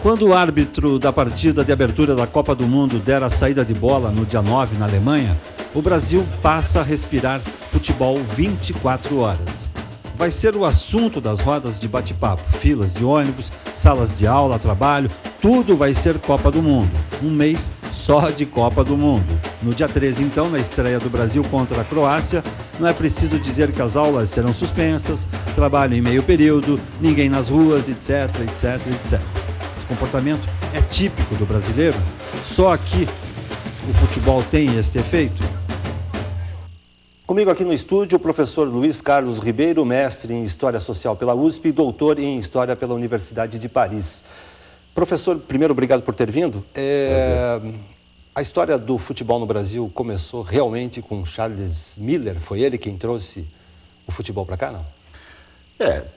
Quando o árbitro da partida de abertura da Copa do Mundo der a saída de bola no dia 9 na Alemanha, o Brasil passa a respirar futebol 24 horas. Vai ser o assunto das rodas de bate-papo, filas de ônibus, salas de aula, trabalho, tudo vai ser Copa do Mundo. Um mês só de Copa do Mundo. No dia 13, então, na estreia do Brasil contra a Croácia, não é preciso dizer que as aulas serão suspensas, trabalho em meio período, ninguém nas ruas, etc, etc, etc. Esse comportamento é típico do brasileiro? Só aqui o futebol tem esse efeito? Comigo aqui no estúdio o professor Luiz Carlos Ribeiro, mestre em História Social pela USP e doutor em História pela Universidade de Paris. Professor, primeiro, obrigado por ter vindo. A história do futebol no Brasil começou realmente com Charles Miller? Foi ele quem trouxe o futebol para cá, não?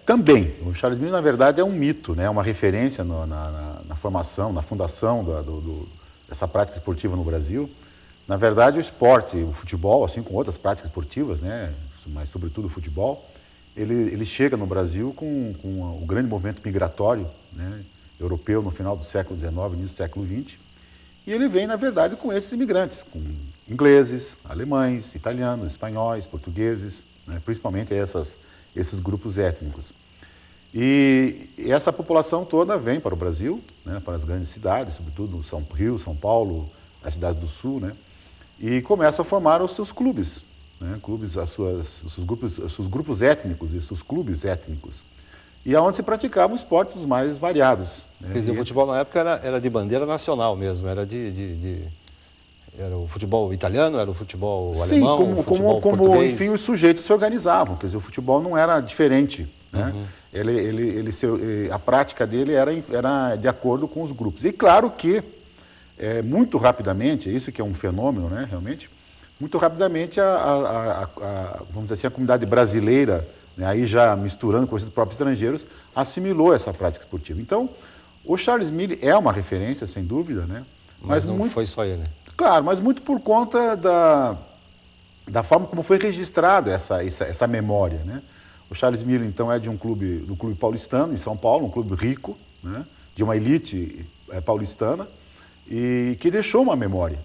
Também. O Charles Miller, na verdade, é um mito, né? Uma referência na formação, na fundação dessa prática esportiva no Brasil. Na verdade, o esporte, o futebol, assim como outras práticas esportivas, né? Mas sobretudo o futebol, ele chega no Brasil com o grande movimento migratório, né? Europeu no final do século XIX, início do século XX. E ele vem, na verdade, com esses imigrantes, com ingleses, alemães, italianos, espanhóis, portugueses, né? Principalmente esses grupos étnicos. E essa população toda vem para o Brasil, né? Para as grandes cidades, sobretudo Rio, São Paulo, as cidades do Sul, né? E começa a formar os seus clubes, né? Os seus grupos étnicos e seus clubes étnicos. E aonde se praticavam esportes mais variados, né? Quer dizer, o futebol na época era de bandeira nacional mesmo, era era o futebol italiano, era o futebol alemão, o futebol português? Enfim, os sujeitos se organizavam, quer dizer, o futebol não era diferente, né? A prática dele era de acordo com os grupos. E claro que, muito rapidamente, isso que é um fenômeno, né, realmente, muito rapidamente vamos dizer assim, a comunidade brasileira, né, aí já misturando com esses próprios estrangeiros, assimilou essa prática esportiva. Então, o Charles Miller é uma referência, sem dúvida, né? Mas não foi só ele. Claro, mas muito por conta da forma como foi registrada essa memória, né? O Charles Miller, então, é do clube paulistano, em São Paulo, um clube rico, né? De uma elite paulistana, e que deixou uma memória.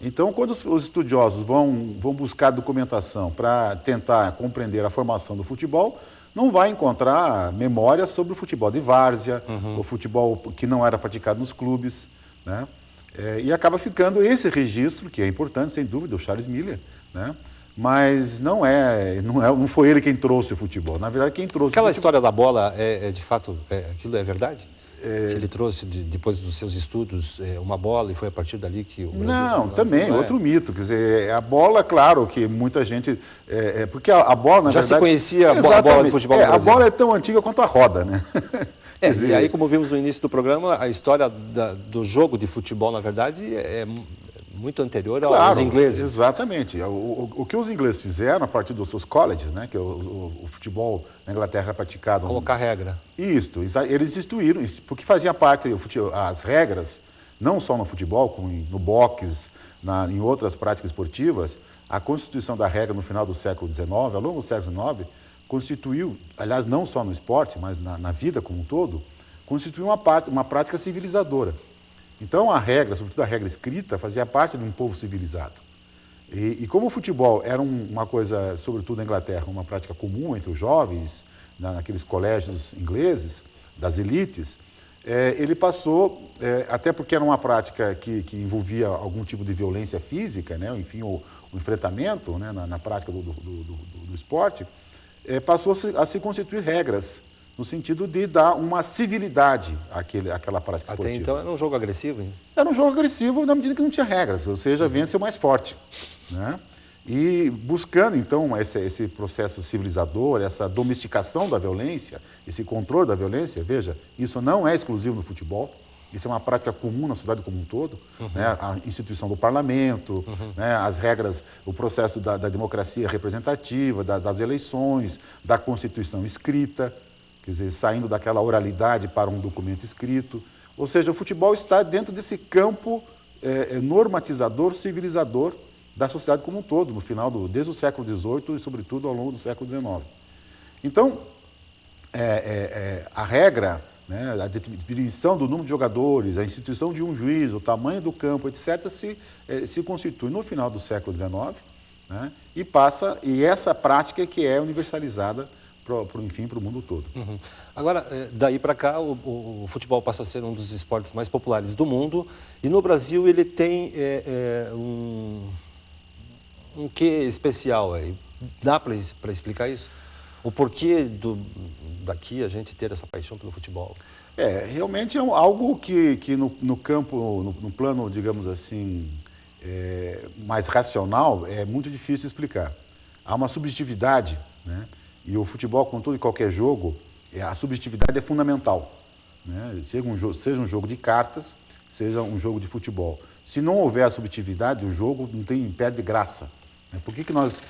Então, quando os estudiosos vão buscar documentação para tentar compreender a formação do futebol, não vai encontrar memória sobre o futebol de várzea, o futebol que não era praticado nos clubes, né? E acaba ficando esse registro, que é importante, sem dúvida, o Charles Miller, né? Mas não foi ele quem trouxe o futebol. Na verdade, quem trouxe Aquela história da bola, de fato, aquilo é verdade? Que ele trouxe, depois dos seus estudos, uma bola e foi a partir dali que o Brasil... Não, também, outro mito. Quer dizer, a bola, claro, que muita gente... porque a bola, na verdade... Já se conhecia a bola de futebol no Brasil. A bola é tão antiga quanto a roda, né? E aí, como vimos no início do programa, a história do jogo de futebol, na verdade, é muito anterior aos ingleses. Exatamente. O que os ingleses fizeram a partir dos seus colleges, né, que o futebol na Inglaterra era praticado... Colocar regra. Isso, eles instituíram, porque fazia parte, as regras, não só no futebol, como no boxe, em outras práticas esportivas, a constituição da regra no final do século XIX, ao longo do século XIX, constituiu, aliás, não só no esporte, mas na vida como um todo, constituiu uma prática civilizadora. Então, a regra, sobretudo a regra escrita, fazia parte de um povo civilizado. E como o futebol era uma coisa, sobretudo na Inglaterra, uma prática comum entre os jovens, naqueles colégios ingleses, das elites, ele passou, até porque era uma prática que envolvia algum tipo de violência física, né, enfim, o enfrentamento, né, na prática do esporte, passou a se constituir regras, no sentido de dar uma civilidade àquela prática esportiva. Até então era um jogo agressivo, hein? Era um jogo agressivo na medida que não tinha regras, ou seja, vence o mais forte, né? E buscando, então, esse processo civilizador, essa domesticação da violência, esse controle da violência, veja, isso não é exclusivo no futebol, isso é uma prática comum na sociedade como um todo, né? A instituição do parlamento, né? As regras, o processo da democracia representativa, das eleições, da Constituição escrita, quer dizer, saindo daquela oralidade para um documento escrito. Ou seja, o futebol está dentro desse campo normatizador, civilizador da sociedade como um todo, desde o século XVIII e, sobretudo, ao longo do século XIX. Então, a regra né, a definição do número de jogadores, a instituição de um juiz, o tamanho do campo, etc., se constitui no final do século XIX, né, e essa prática é que é universalizada enfim, para o mundo todo. Uhum. Agora, daí para cá, o futebol passa a ser um dos esportes mais populares do mundo e no Brasil ele tem um quê especial aí. Dá para explicar isso? O porquê daqui a gente ter essa paixão pelo futebol? Realmente é algo que no campo, no plano, digamos assim, mais racional, é muito difícil de explicar. Há uma subjetividade, né? E o futebol, com todo e qualquer jogo, a subjetividade é fundamental, né? Seja um jogo de cartas, seja um jogo de futebol. Se não houver a subjetividade, o jogo perde graça. Por que nós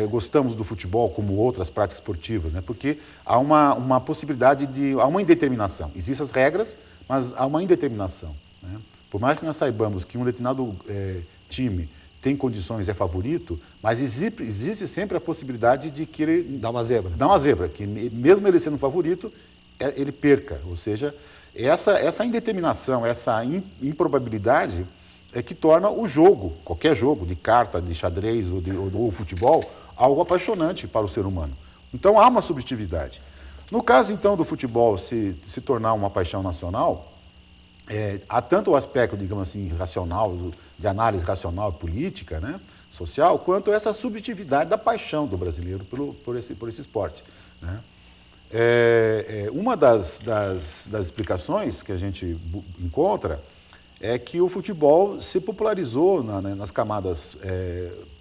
gostamos do futebol como outras práticas esportivas? Porque há uma possibilidade há uma indeterminação. Existem as regras, mas há uma indeterminação, né? Por mais que nós saibamos que um determinado time tem condições, é favorito, mas existe sempre a possibilidade de que ele... Dá uma zebra. Dá uma zebra, que mesmo ele sendo favorito, ele perca. Ou seja, essa indeterminação, essa improbabilidade é que torna o jogo, qualquer jogo, de carta, de xadrez ou futebol, algo apaixonante para o ser humano. Então há uma subjetividade. No caso, então, do futebol se tornar uma paixão nacional, há tanto o aspecto, digamos assim, racional, de análise racional e política, né, social, quanto essa subjetividade da paixão do brasileiro por esse esporte, né? Uma das explicações que a gente encontra é que o futebol se popularizou nas camadas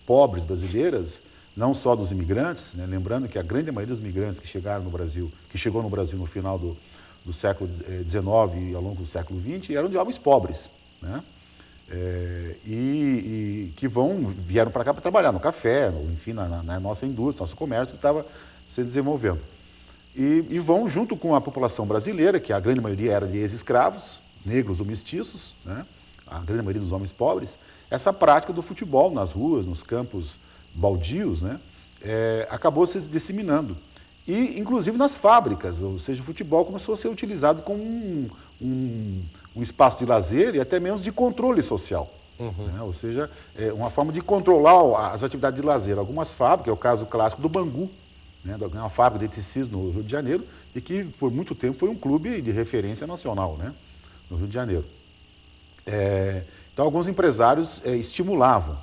pobres brasileiras, não só dos imigrantes, né? Lembrando que a grande maioria dos imigrantes que chegou no Brasil no final do século XIX e ao longo do século XX eram de homens pobres, né? E que vieram para cá para trabalhar no café, enfim, na nossa indústria, nosso comércio que estava se desenvolvendo. E vão junto com a população brasileira, que a grande maioria era de ex-escravos, negros ou mestiços, né? A grande maioria dos homens pobres, essa prática do futebol nas ruas, nos campos baldios, né? Acabou se disseminando. E, inclusive, nas fábricas, ou seja, o futebol começou a ser utilizado como um espaço de lazer e até mesmo de controle social. Uhum. Né? Ou seja, uma forma de controlar as atividades de lazer. Algumas fábricas, é o caso clássico do Bangu, né? Uma fábrica de tecidos no Rio de Janeiro e que, por muito tempo, foi um clube de referência nacional, né? No Rio de Janeiro. Então, alguns empresários estimulavam.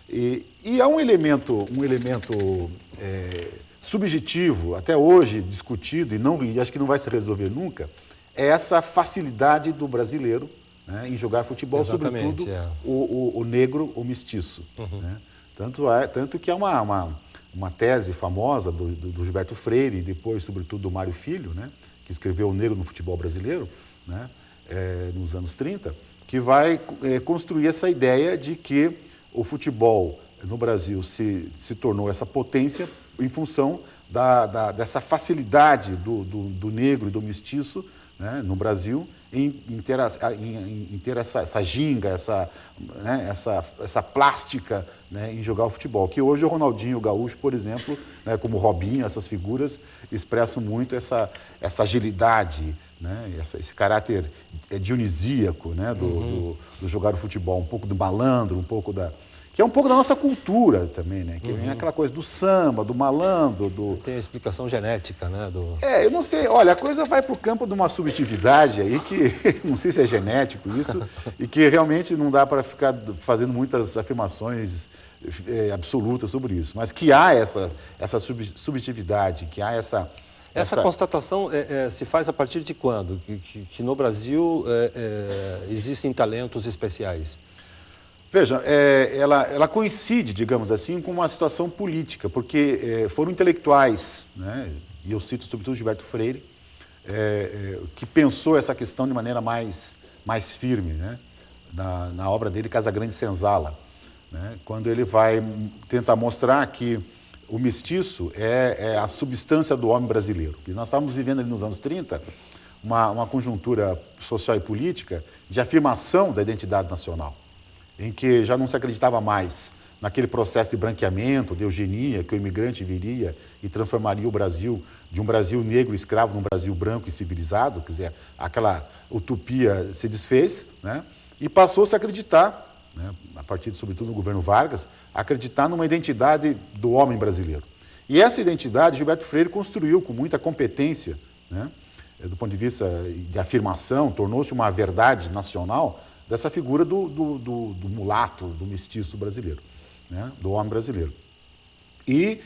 E há um elemento subjetivo, até hoje discutido, e acho que não vai se resolver nunca, é essa facilidade do brasileiro, né, em jogar futebol, exatamente, sobretudo o negro, o mestiço. Uhum. Né? Tanto que há uma tese famosa do Gilberto Freire, e depois, sobretudo, do Mário Filho, né, que escreveu O Negro no Futebol Brasileiro, né, nos anos 30, que vai construir essa ideia de que o futebol no Brasil se tornou essa potência em função dessa facilidade do negro e do mestiço, né, no Brasil em ter essa ginga, essa plástica, né, em jogar o futebol. Que hoje o Ronaldinho Gaúcho, por exemplo, né, como o Robinho, essas figuras expressam muito essa agilidade, né, esse caráter dionisíaco, né, do jogar o futebol, um pouco do malandro, que é um pouco da nossa cultura também, né? Que vem aquela coisa do samba, do malandro, Tem a explicação genética, né? Eu não sei, olha, a coisa vai para o campo de uma subjetividade aí que, não sei se é genético isso, e que realmente não dá para ficar fazendo muitas afirmações absolutas sobre isso. Mas que há essa subjetividade, que há essa constatação se faz a partir de quando? Que no Brasil existem talentos especiais? Veja, ela coincide, digamos assim, com uma situação política, porque foram intelectuais, né, e eu cito sobretudo Gilberto Freire, que pensou essa questão de maneira mais firme, né, na obra dele, Casagrande Senzala, né, quando ele vai tentar mostrar que o mestiço é a substância do homem brasileiro. E nós estávamos vivendo ali nos anos 30 uma conjuntura social e política de afirmação da identidade nacional, em que já não se acreditava mais naquele processo de branqueamento, de eugenia, que o imigrante viria e transformaria o Brasil de um Brasil negro escravo num Brasil branco e civilizado, quer dizer, aquela utopia se desfez, né? E passou-se a acreditar, né, a partir, sobretudo, do governo Vargas, acreditar numa identidade do homem brasileiro. E essa identidade Gilberto Freire construiu com muita competência, né, do ponto de vista de afirmação, tornou-se uma verdade nacional dessa figura do mulato, do mestiço brasileiro, né, do homem brasileiro. E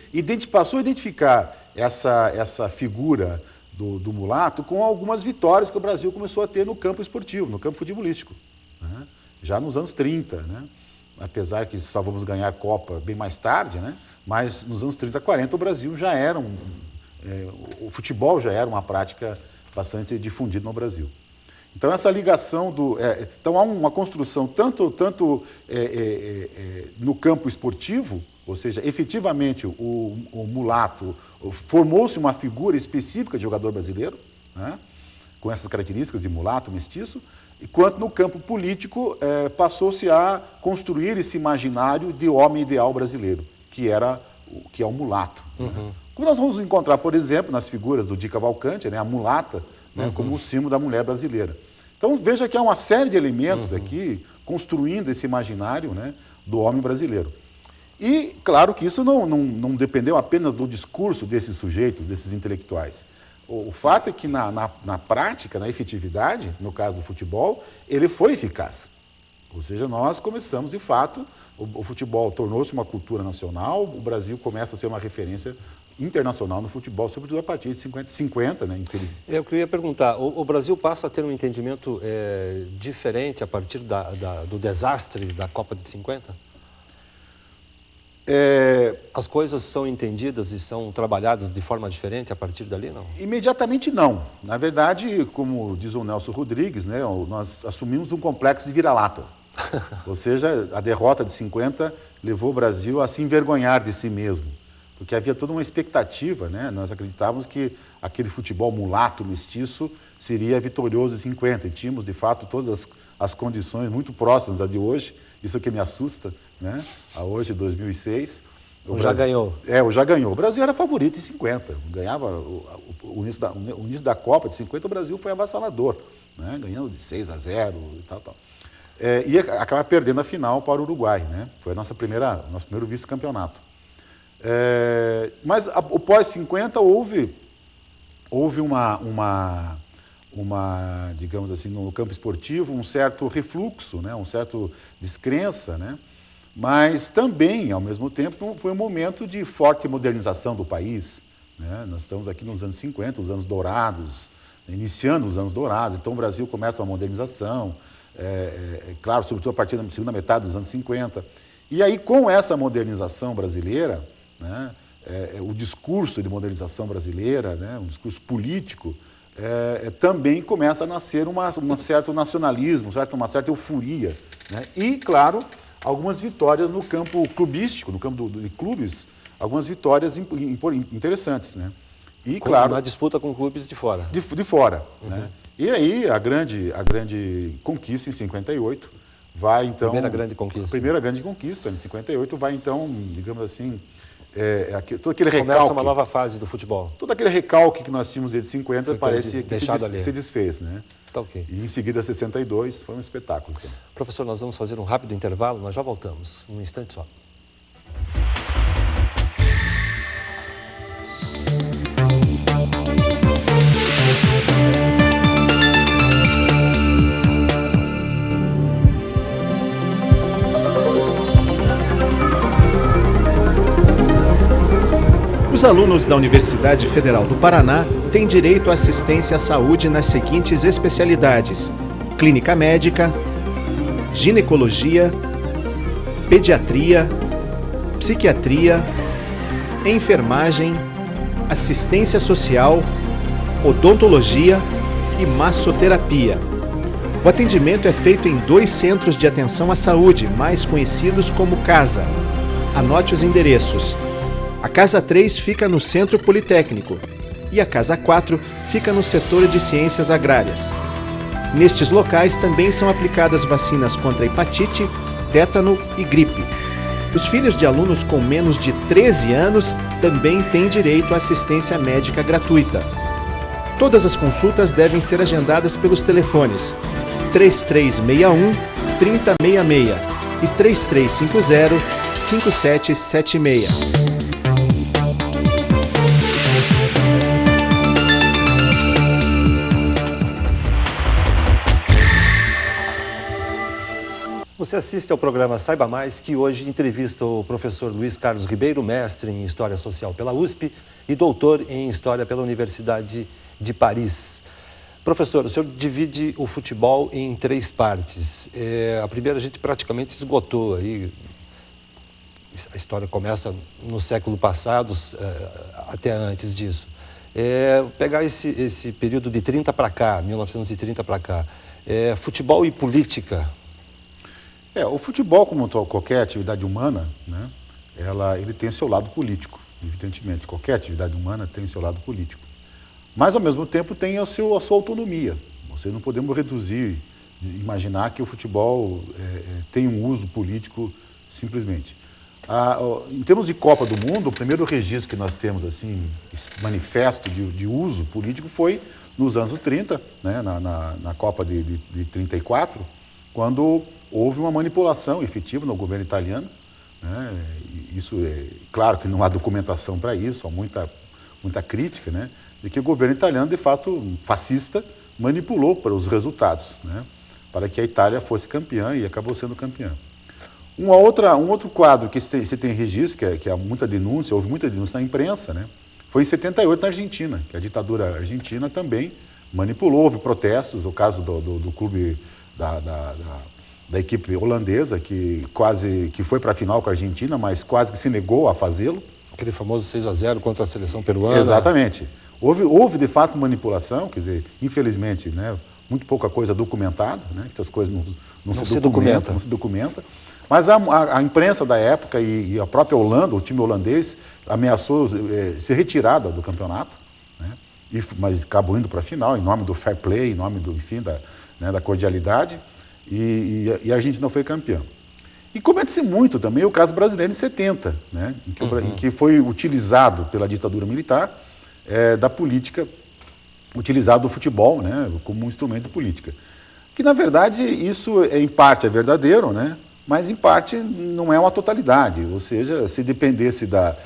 passou a identificar essa figura do mulato com algumas vitórias que o Brasil começou a ter no campo esportivo, no campo futebolístico, né, já nos anos 30, né, apesar que só vamos ganhar Copa bem mais tarde, né, mas nos anos 30, 40 o Brasil já era o futebol já era uma prática bastante difundida no Brasil. Então essa ligação então há uma construção tanto no campo esportivo, ou seja, efetivamente o mulato formou-se uma figura específica de jogador brasileiro, né, com essas características de mulato, mestiço, enquanto no campo político passou-se a construir esse imaginário de homem ideal brasileiro, que é o mulato. Uhum. Né? Como nós vamos encontrar, por exemplo, nas figuras do Di Cavalcanti, né, a mulata, né, como o símbolo da mulher brasileira. Então veja que há uma série de elementos aqui construindo esse imaginário, né, do homem brasileiro. E claro que isso não dependeu apenas do discurso desses sujeitos, desses intelectuais. O fato é que na prática, na efetividade, no caso do futebol, ele foi eficaz. Ou seja, nós começamos, de fato, o futebol tornou-se uma cultura nacional, o Brasil começa a ser uma referência internacional no futebol, sobretudo a partir de 50, né? É o que eu ia perguntar. O Brasil passa a ter um entendimento diferente a partir do desastre da Copa de 50? As coisas são entendidas e são trabalhadas de forma diferente a partir dali, não? Imediatamente não. Na verdade, como diz o Nelson Rodrigues, né, nós assumimos um complexo de vira-lata. Ou seja, a derrota de 50 levou o Brasil a se envergonhar de si mesmo. Porque havia toda uma expectativa, né? Nós acreditávamos que aquele futebol mulato, mestiço, seria vitorioso em 50. E tínhamos, de fato, todas as condições muito próximas da de hoje. Isso que me assusta, né? A hoje, 2006. Já ganhou. O já ganhou. O Brasil era favorito em 50. Ganhava o início da Copa de 50, o Brasil foi avassalador, né? Ganhando de 6-0 e tal. E acaba perdendo a final para o Uruguai, né? Foi nosso primeiro vice-campeonato. Mas o pós-50 houve uma, digamos assim, no campo esportivo, um certo refluxo, né? Um certo descrença, né? Mas também, ao mesmo tempo, foi um momento de forte modernização do país, né? Nós estamos aqui nos anos 50, os anos dourados, iniciando os anos dourados, então o Brasil começa uma modernização, claro, sobretudo a partir da segunda metade dos anos 50. E aí, com essa modernização brasileira, né, o discurso de modernização brasileira, né, um discurso político, também começa a nascer um certo nacionalismo, uma certa euforia, né? E, claro, algumas vitórias no campo clubístico, no campo de clubes, algumas vitórias interessantes, né? E, claro, na disputa com clubes de fora. De fora, né? E aí a grande conquista em 58 vai então... Primeira grande conquista. A primeira grande conquista em 58 vai então, digamos assim, todo aquele recalque... Começa uma nova fase do futebol. Todo aquele recalque que nós tínhamos de 50 parece que se desfez, né? Tá ok. E em seguida 62 foi um espetáculo. Então. Professor, nós vamos fazer um rápido intervalo, nós já voltamos, um instante só. Os alunos da Universidade Federal do Paraná têm direito à assistência à saúde nas seguintes especialidades: clínica médica, ginecologia, pediatria, psiquiatria, enfermagem, assistência social, odontologia e massoterapia. O atendimento é feito em 2 centros de atenção à saúde, mais conhecidos como CASA. Anote os endereços. A Casa 3 fica no Centro Politécnico e a Casa 4 fica no setor de Ciências Agrárias. Nestes locais também são aplicadas vacinas contra hepatite, tétano e gripe. Os filhos de alunos com menos de 13 anos também têm direito à assistência médica gratuita. Todas as consultas devem ser agendadas pelos telefones 3361-3066 e 3350-5776. Você assiste ao programa Saiba Mais, que hoje entrevista o professor Luiz Carlos Ribeiro, mestre em História Social pela USP e doutor em História pela Universidade de Paris. Professor, o senhor divide o futebol em 3 partes. A primeira a gente praticamente esgotou aí. A história começa no século passado, até antes disso. Pegar esse período de 30 para cá, 1930 para cá, futebol e política. O futebol, como qualquer atividade humana, né, ele tem o seu lado político, evidentemente. Qualquer atividade humana tem o seu lado político. Mas, ao mesmo tempo, tem a sua autonomia. Não podemos reduzir, imaginar que o futebol tem um uso político simplesmente. Em termos de Copa do Mundo, o primeiro registro que nós temos, assim, esse manifesto de uso político foi nos anos 30, né, na Copa de 34, quando houve uma manipulação efetiva no governo italiano, né? Isso claro que não há documentação para isso, há muita crítica, né? De que o governo italiano, de fato, fascista, manipulou para os resultados, né? Para que a Itália fosse campeã e acabou sendo campeã. Um outro quadro que você tem registro, que há muita denúncia, houve muita denúncia na imprensa, né? Foi em 78 na Argentina, que a ditadura argentina também manipulou, houve protestos, o caso do clube da equipe holandesa, que foi para a final com a Argentina, mas quase que se negou a fazê-lo. Aquele famoso 6-0 contra a seleção peruana. Exatamente. Houve de fato manipulação, quer dizer, infelizmente, né, muito pouca coisa documentada, né, essas coisas não se documenta. Mas a imprensa da época e a própria Holanda, o time holandês, ameaçou ser retirada do campeonato, né, mas acabou indo para a final, em nome do fair play, em nome da cordialidade. E a Argentina foi campeã. E comete-se muito também o caso brasileiro em 70, né, em que foi utilizado pela ditadura militar da política, utilizado o futebol, né, como um instrumento de política. Que, na verdade, isso em parte é verdadeiro, né, mas em parte não é uma totalidade. Ou seja, se dependesse da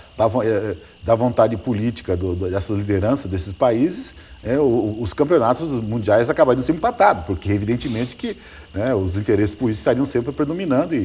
vontade política dessas lideranças desses países, os campeonatos mundiais acabariam sendo empatados, porque evidentemente que, né, os interesses políticos estariam sempre predominando.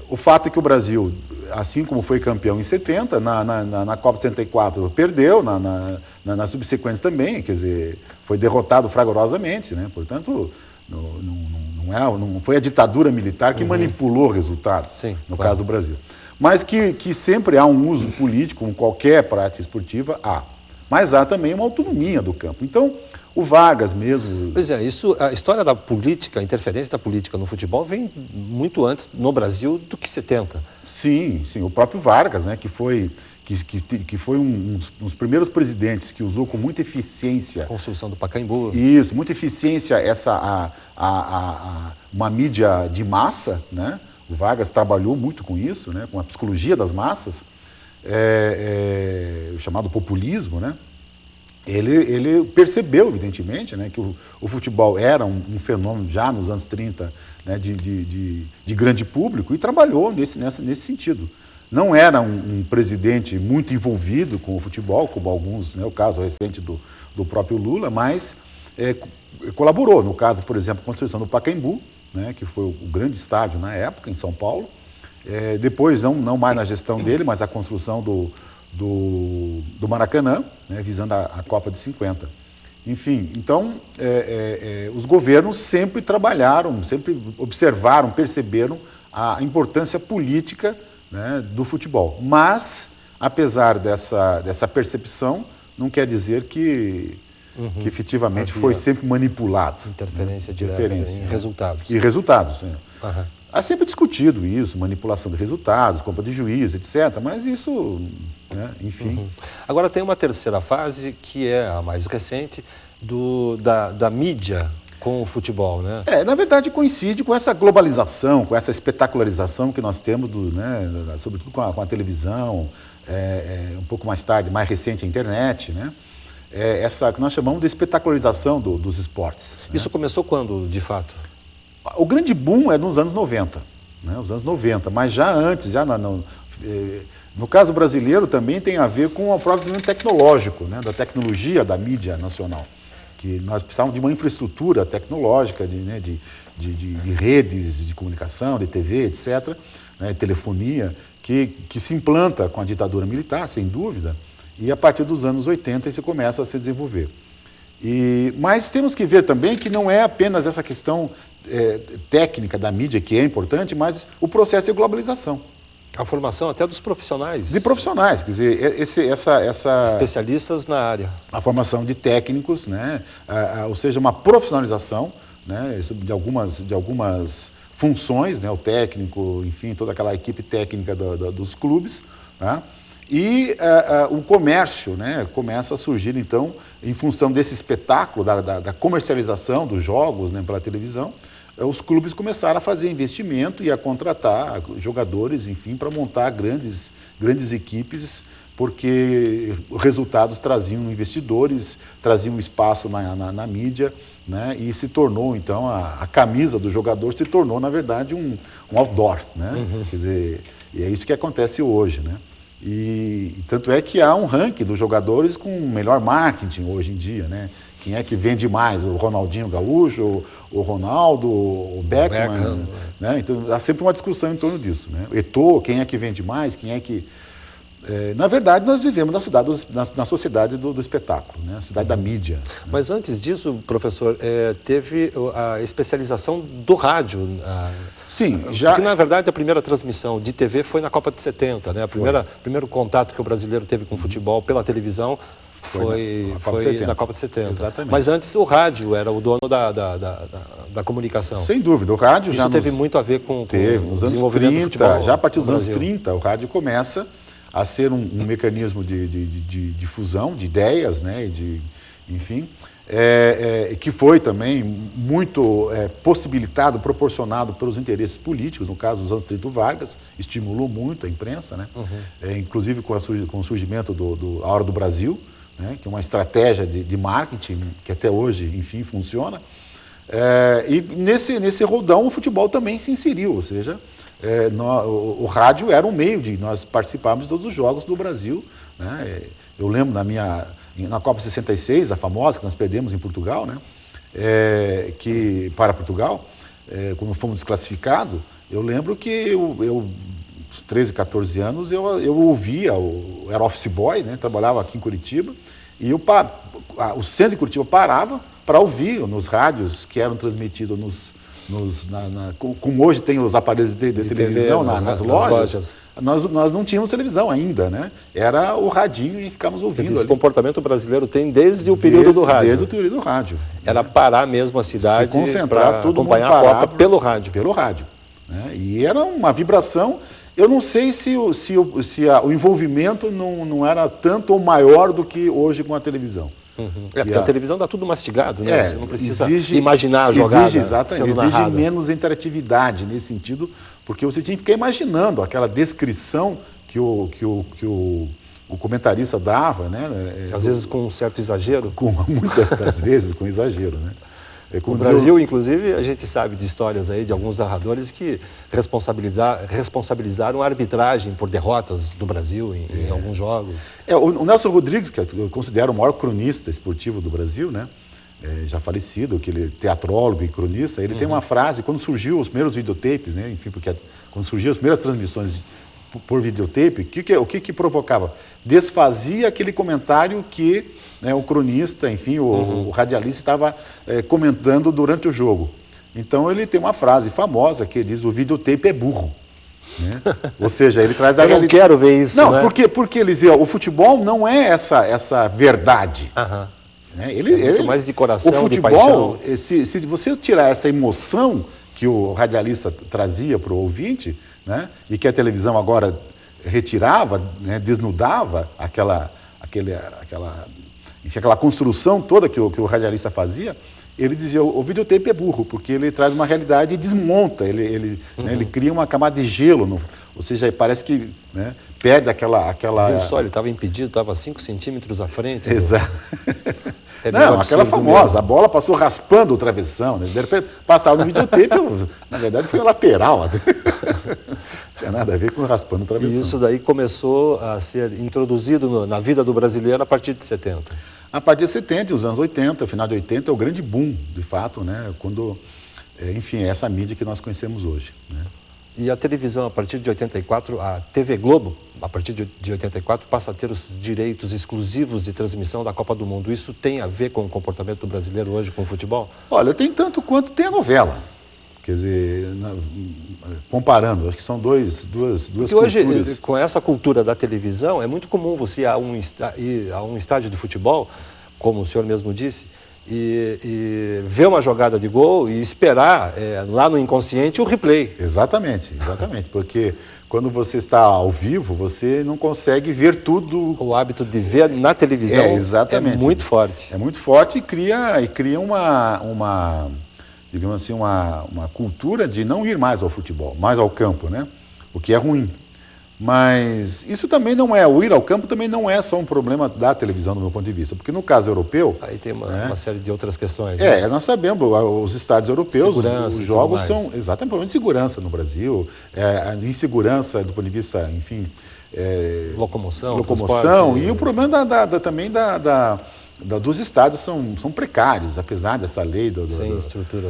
O fato é que o Brasil, assim como foi campeão em 70, na Copa de 74 perdeu, nas subsequentes também, quer dizer, foi derrotado fragorosamente, né? Portanto, não foi a ditadura militar que manipulou resultados, sim, no caso do Brasil. Mas que sempre há um uso político, com qualquer prática esportiva, há. Mas há também uma autonomia do campo. Então, o Vargas mesmo... Pois é, a história da política, a interferência da política no futebol vem muito antes no Brasil do que 70. Sim, o próprio Vargas, né, que foi um dos primeiros presidentes que usou com muita eficiência... A construção do Pacaembu. Isso, muita eficiência uma mídia de massa, né? O Vargas trabalhou muito com isso, né, com a psicologia das massas, o chamado populismo, né? Ele percebeu, evidentemente, né, que o futebol era um fenômeno já nos anos 30, né, de grande público, e trabalhou nesse sentido. Não era um presidente muito envolvido com o futebol, como alguns, né, o caso recente do próprio Lula, mas colaborou. No caso, por exemplo, a construção do Pacaembu, né, que foi o grande estádio na época, em São Paulo. Depois, não mais na gestão dele, mas a construção do Maracanã, né, visando a Copa de 50. Enfim, então, os governos sempre trabalharam, sempre observaram, perceberam a importância política, né, do futebol. Mas, apesar dessa percepção, não quer dizer que efetivamente foi sempre manipulado. Interferência direta em resultados. E resultados, né? Uhum. Há sempre discutido isso, manipulação de resultados, compra de juiz, etc. Mas isso, né, enfim... Agora tem uma terceira fase, que é a mais recente, da mídia com o futebol, né? Na verdade coincide com essa globalização, com essa espetacularização que nós temos, sobretudo com a televisão, um pouco mais tarde, mais recente, a internet, né? Essa que nós chamamos de espetacularização dos esportes. Isso começou quando, de fato? O grande boom é nos anos 90, né? Os anos 90, mas já antes, no caso brasileiro também tem a ver com o próprio desenvolvimento tecnológico, né? Da tecnologia da mídia nacional, que nós precisávamos de uma infraestrutura tecnológica, de redes de comunicação, de TV, etc., né? Telefonia, que se implanta com a ditadura militar, sem dúvida, e a partir dos anos 80 isso começa a se desenvolver. Mas temos que ver também que não é apenas essa questão técnica da mídia que é importante, mas o processo de globalização. A formação até dos profissionais. De profissionais, quer dizer, essa especialistas na área. A formação de técnicos, né? Ou seja, uma profissionalização, né? de algumas funções, né? O técnico, enfim, toda aquela equipe técnica dos clubes, né? E o comércio, né? Começa a surgir, então, em função desse espetáculo, da comercialização dos jogos, né? Pela televisão. Os clubes começaram a fazer investimento e a contratar jogadores, enfim, para montar grandes equipes, porque os resultados traziam investidores, traziam espaço na mídia, né? E se tornou, então, a camisa do jogador se tornou, na verdade, um outdoor, né? Uhum. Quer dizer, e é isso que acontece hoje, né? E tanto é que há um ranking dos jogadores com melhor marketing hoje em dia, né? Quem é que vende mais? O Ronaldinho Gaúcho, o Ronaldo, o Beckham, né? Então há sempre uma discussão em torno disso, né? Eto'o, quem é que vende mais? Quem é que... na verdade, nós vivemos na sociedade do espetáculo, né? A cidade da mídia. Né? Mas antes disso, professor, teve a especialização do rádio. Sim, já... Porque, na verdade, a primeira transmissão de TV foi na Copa de 70, né? Primeiro contato que o brasileiro teve com o futebol pela televisão foi na Copa de 70. Exatamente. Mas antes o rádio era o dono da comunicação. Sem dúvida, o rádio já... Isso teve muito a ver com nos o desenvolvimento anos 30, do futebol. Já a partir dos anos 30, o rádio começa a ser um mecanismo de difusão de ideias, né? Enfim, que foi também muito possibilitado, proporcionado pelos interesses políticos, no caso dos anos 30 do Vargas, estimulou muito a imprensa, né? Uhum. Inclusive com o surgimento A Hora do Brasil, né? Que é uma estratégia de marketing que até hoje, enfim, funciona. E nesse rodão o futebol também se inseriu, ou seja, o rádio era um meio de nós participarmos de todos os jogos do Brasil, né? Eu lembro na Copa 66, a famosa, que nós perdemos em Portugal, né? Para Portugal, quando fomos desclassificados, eu lembro que eu aos 13, 14 anos, eu ouvia, era office boy, né? Trabalhava aqui em Curitiba, e o centro de Curitiba parava para ouvir nos rádios que eram transmitidos como hoje tem os aparelhos de televisão TV, nas lojas. Nós não tínhamos televisão ainda, né? Era o radinho e ficávamos ouvindo. Esse comportamento brasileiro tem desde o período do rádio. Desde o período do rádio. Era parar mesmo a cidade para acompanhar a Copa pelo rádio. Pelo rádio. Né? E era uma vibração. Eu não sei se o envolvimento não era tanto ou maior do que hoje com a televisão. Uhum. Porque a televisão dá tudo mastigado, né? Você não precisa imaginar a jogada sendo narrada. Exige menos interatividade nesse sentido, porque você tinha que ficar imaginando aquela descrição que o comentarista dava, né? Às vezes com um certo exagero. Muitas das vezes com exagero, né? No Brasil, inclusive, a gente sabe de histórias aí de alguns narradores que responsabilizaram a arbitragem por derrotas do Brasil em alguns jogos. O Nelson Rodrigues, que eu considero o maior cronista esportivo do Brasil, né? Já falecido, que ele é teatrólogo e cronista, ele tem uma frase, quando surgiu os primeiros videotapes, né? Enfim, porque quando surgiram as primeiras transmissões por videotape, o que provocava? Desfazia aquele comentário que, né, o cronista, enfim, o radialista estava comentando durante o jogo. Então ele tem uma frase famosa que ele diz: o videotape é burro. Né? Ou seja, ele traz a realidade. Eu não quero ver isso. Não, né? porque ele dizia, o futebol não é essa verdade. Né? Muito mais de coração, o de futebol, paixão. Se você tirar essa emoção que o radialista trazia para o ouvinte, né, e que a televisão agora retirava, né, desnudava aquela construção toda que o radialista fazia, ele dizia, o videotape é burro, porque ele traz uma realidade e desmonta, ele cria uma camada de gelo, ou seja, parece que, né, perde aquela... Viu só, ele estava impedido, estava 5 centímetros à frente. Exato. É não, aquela famosa, a bola passou raspando o travessão, né? De repente, passava no videotape, na verdade foi a lateral. Não tinha nada a ver com raspando o travessão. E isso daí começou a ser introduzido na vida do brasileiro a partir de 70. A partir de 70, os anos 80, final de 80, é o grande boom, de fato, né? Quando, enfim, é essa mídia que nós conhecemos hoje, né? E a televisão, a partir de 84, a TV Globo, a partir de 84, passa a ter os direitos exclusivos de transmissão da Copa do Mundo. Isso tem a ver com o comportamento do brasileiro hoje com o futebol? Olha, tem tanto quanto tem a novela. Quer dizer, comparando, acho que são duas Porque culturas. hoje, com essa cultura da televisão, é muito comum você ir a um estádio de futebol, como o senhor mesmo disse, e ver uma jogada de gol e esperar lá no inconsciente o replay. Exatamente, porque quando você está ao vivo, você não consegue ver tudo. O hábito de ver na televisão é muito forte. É muito forte e cria uma digamos assim, uma cultura de não ir mais ao futebol, mais ao campo, né? O que é ruim. Mas isso também não é, o ir ao campo também não é só um problema da televisão, do meu ponto de vista, porque no caso europeu... Aí tem uma série de outras questões. Nós sabemos, os estádios europeus, os jogos são exatamente problema de segurança no Brasil, insegurança do ponto de vista, enfim... locomoção, e o problema também dos estádios são precários, apesar dessa lei sem estrutura,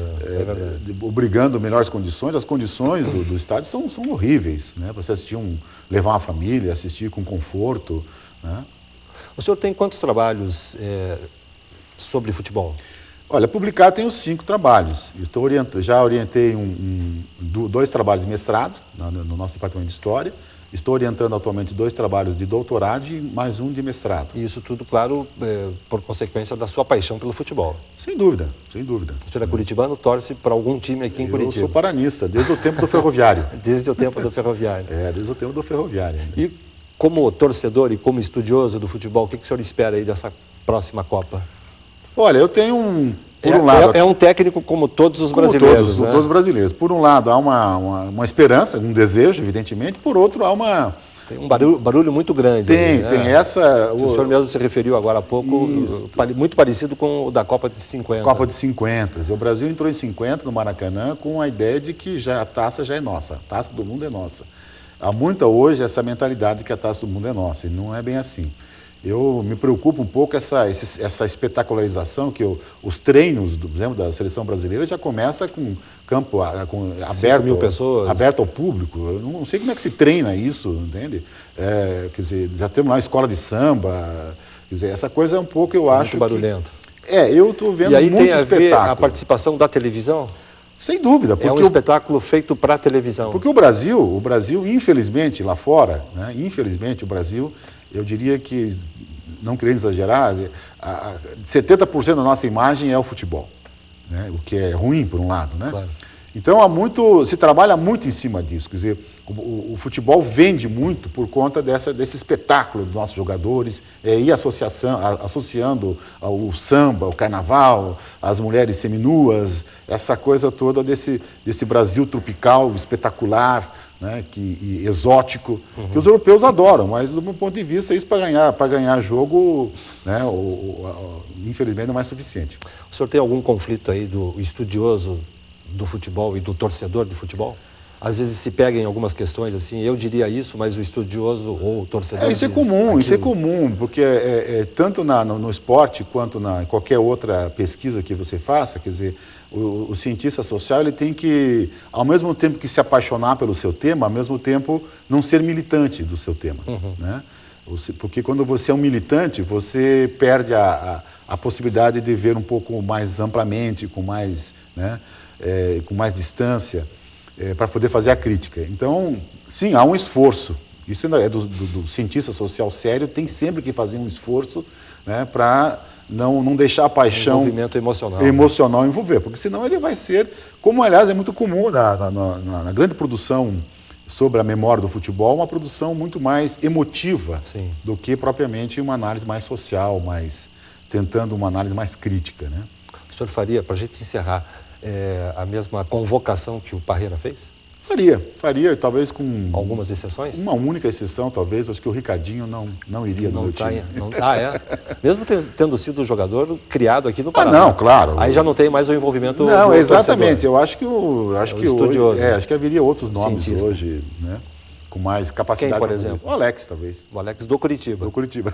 obrigando melhores condições. As condições do estádio são horríveis, né? Para você levar uma família, assistir com conforto, né? O senhor tem quantos trabalhos sobre futebol? Olha, publicar tenho 5 trabalhos. Já orientei 2 trabalhos de mestrado no nosso departamento de História. Estou orientando atualmente 2 trabalhos de doutorado e mais um de mestrado. E isso tudo, claro, por consequência da sua paixão pelo futebol. Sem dúvida. O senhor é curitibano, torce para algum time aqui em Curitiba? Eu sou paranista, desde o tempo do Ferroviário. Desde o tempo do Ferroviário. Desde o tempo do Ferroviário. Ainda. E como torcedor e como estudioso do futebol, o que o senhor espera aí dessa próxima Copa? Olha, eu tenho é um técnico como todos os brasileiros, né? Todos os brasileiros. Por um lado, há uma esperança, um desejo, evidentemente. Por outro, há uma... Tem um barulho muito grande. Tem essa... O senhor mesmo se referiu agora há pouco, muito parecido com o da Copa de 50. Copa de 50. O Brasil entrou em 50 no Maracanã com a ideia de que a taça já é nossa, a taça do mundo é nossa. Há muita hoje essa mentalidade de que a taça do mundo é nossa, e não é bem assim. Eu me preocupo um pouco essa espetacularização que os treinos, por exemplo, da seleção brasileira já começa com campo aberto, 5.000 pessoas. Aberto ao público. Eu não sei como é que se treina isso, entende? Quer dizer, já temos lá a escola de samba. Quer dizer, essa coisa é um pouco, eu acho. Muito barulhento. Eu estou vendo muito espetáculo. E aí tem a ver a participação da televisão? Sem dúvida. É um espetáculo feito para a televisão. Porque o Brasil, infelizmente, lá fora, né, infelizmente, o Brasil, eu diria que, não querendo exagerar, 70% da nossa imagem é o futebol, né, o que é ruim, por um lado, né? Claro. Então, se trabalha muito em cima disso, quer dizer, o futebol vende muito por conta desse espetáculo dos nossos jogadores, ir associando o samba, o carnaval, as mulheres seminuas, essa coisa toda desse Brasil tropical, espetacular, né, exótico, que os europeus adoram, mas do meu ponto de vista, isso para ganhar jogo, né, infelizmente não é suficiente. O senhor tem algum conflito aí do estudioso do futebol e do torcedor de futebol? Às vezes se pega em algumas questões assim, eu diria isso, mas o estudioso ou o torcedor... Isso é comum, porque tanto no esporte quanto em qualquer outra pesquisa que você faça, quer dizer, o cientista social ele tem que, ao mesmo tempo que se apaixonar pelo seu tema, ao mesmo tempo não ser militante do seu tema, né? Porque quando você é um militante, você perde a possibilidade de ver um pouco mais amplamente, com mais, né, com mais distância, para poder fazer a crítica. Então, sim, há um esforço. Isso é do cientista social sério, tem sempre que fazer um esforço, né, para não deixar a paixão... Envolvimento emocional envolver, porque senão ele vai ser, como aliás é muito comum na grande produção sobre a memória do futebol, uma produção muito mais emotiva, sim, do que propriamente uma análise mais social, tentando uma análise mais crítica, né? O senhor faria, para a gente encerrar, a mesma convocação que o Parreira fez? Faria, talvez com... Algumas exceções? Uma única exceção, talvez. Acho que o Ricardinho não iria no meu time. Mesmo tendo sido jogador criado aqui no Paraná. Não, claro. Aí já não tem mais o envolvimento Não, do exatamente. torcedor. Eu acho que hoje, acho que haveria outros nomes hoje, né? Com mais capacidade. Quem, por exemplo? O Alex, talvez. O Alex do Curitiba. Do Curitiba.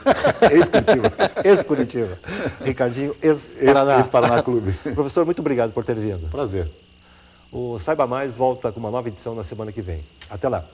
Ex-Curitiba. Ex-Curitiba. Ricardinho, ex-Paraná. Ex-Paraná Clube. Professor, muito obrigado por ter vindo. Prazer. O Saiba Mais volta com uma nova edição na semana que vem. Até lá.